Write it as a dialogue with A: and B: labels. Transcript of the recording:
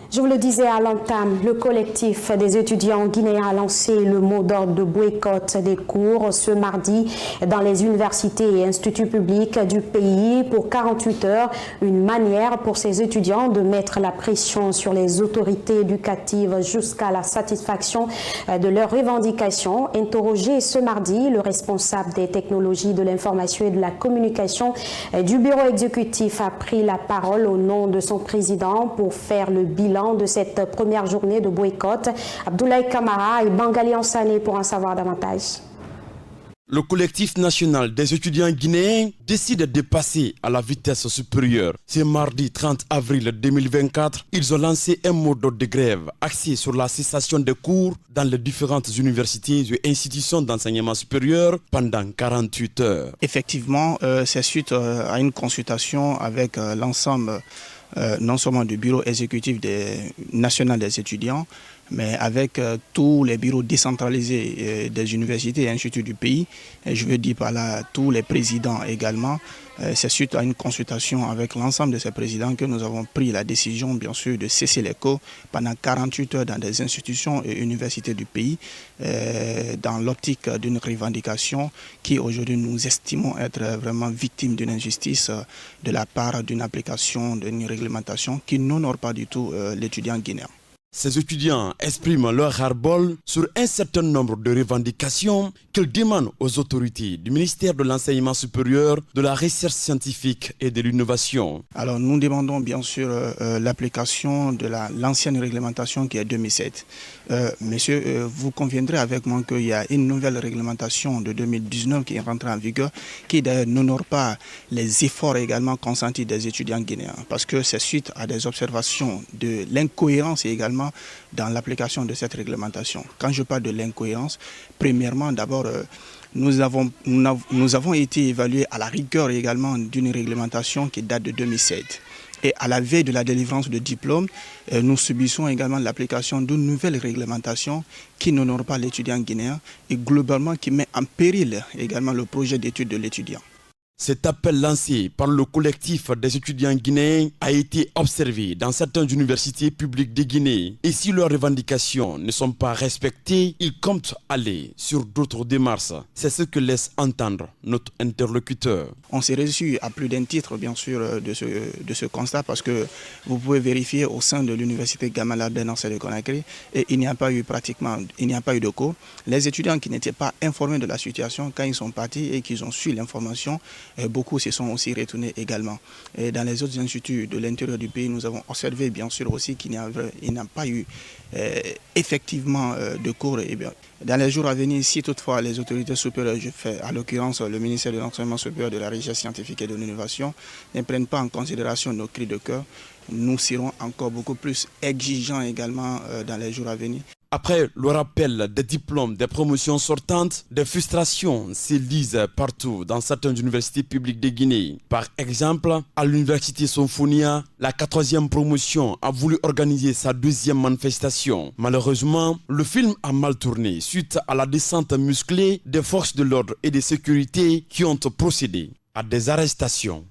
A: Je vous le disais à l'entame, le collectif des étudiants guinéens a lancé le mot d'ordre de boycott des cours ce mardi dans les universités et instituts publics du pays pour 48 heures. Une manière pour ces étudiants de mettre la pression sur les autorités éducatives jusqu'à la satisfaction de leurs revendications. Interrogé ce mardi, le responsable des technologies de l'information et de la communication du bureau exécutif a pris la parole au nom de son président pour faire le bilan de cette première journée de boycott. Abdoulaye Kamara et Bangali Ansane pour en savoir davantage.
B: Le collectif national des étudiants guinéens décide de passer à la vitesse supérieure. Ce mardi 30 avril 2024, ils ont lancé un mot d'ordre de grève axé sur la cessation des cours dans les différentes universités et institutions d'enseignement supérieur pendant 48 heures.
C: Effectivement, c'est suite à une consultation avec l'ensemble non seulement du bureau exécutif national des étudiants, mais avec tous les bureaux décentralisés des universités et instituts du pays. Et je veux dire par là tous les présidents également. C'est suite à une consultation avec l'ensemble de ces présidents que nous avons pris la décision, bien sûr, de cesser les cours pendant 48 heures dans des institutions et universités du pays, dans l'optique d'une revendication qui aujourd'hui nous estimons être vraiment victimes d'une injustice de la part d'une application, d'une réglementation qui n'honore pas du tout l'étudiant guinéen.
B: Ces étudiants expriment leur ras-le-bol sur un certain nombre de revendications qu'ils demandent aux autorités du ministère de l'Enseignement supérieur, de la recherche scientifique et de l'innovation.
C: Alors nous demandons bien sûr l'application de l'ancienne réglementation qui est 2007. Monsieur, vous conviendrez avec moi qu'il y a une nouvelle réglementation de 2019 qui est rentrée en vigueur, qui d'ailleurs n'honore pas les efforts également consentis des étudiants guinéens, parce que c'est suite à des observations de l'incohérence également dans l'application de cette réglementation. Quand je parle de l'incohérence, premièrement, d'abord, nous avons été évalués à la rigueur également d'une réglementation qui date de 2007. Et à la veille de la délivrance de diplôme, nous subissons également l'application d'une nouvelle réglementation qui n'honore pas l'étudiant guinéen et globalement qui met en péril également le projet d'études de l'étudiant.
B: Cet appel lancé par le collectif des étudiants guinéens a été observé dans certaines universités publiques de Guinée. Et si leurs revendications ne sont pas respectées, ils comptent aller sur d'autres démarches. C'est ce que laisse entendre notre interlocuteur.
C: On s'est reçu à plus d'un titre, bien sûr, de ce constat, parce que vous pouvez vérifier au sein de l'université Gamal Abdel Nasser de Conakry, et il n'y a pas eu de cours. Les étudiants qui n'étaient pas informés de la situation, quand ils sont partis et qu'ils ont su l'information, beaucoup se sont aussi retournés également. Et dans les autres instituts de l'intérieur du pays, nous avons observé bien sûr aussi qu'il n'y a pas eu effectivement de cours. Et bien, dans les jours à venir, si toutefois les autorités supérieures, je fais à l'occurrence le ministère de l'Enseignement supérieur, de la Recherche scientifique et de l'innovation, ne prennent pas en considération nos cris de cœur, nous serons encore beaucoup plus exigeants également dans les jours à venir.
B: Après le rappel des diplômes des promotions sortantes, des frustrations s'élisent partout dans certaines universités publiques de Guinée. Par exemple, à l'université Sonfonia, la 14e promotion a voulu organiser sa deuxième manifestation. Malheureusement, le film a mal tourné suite à la descente musclée des forces de l'ordre et de sécurité qui ont procédé à des arrestations.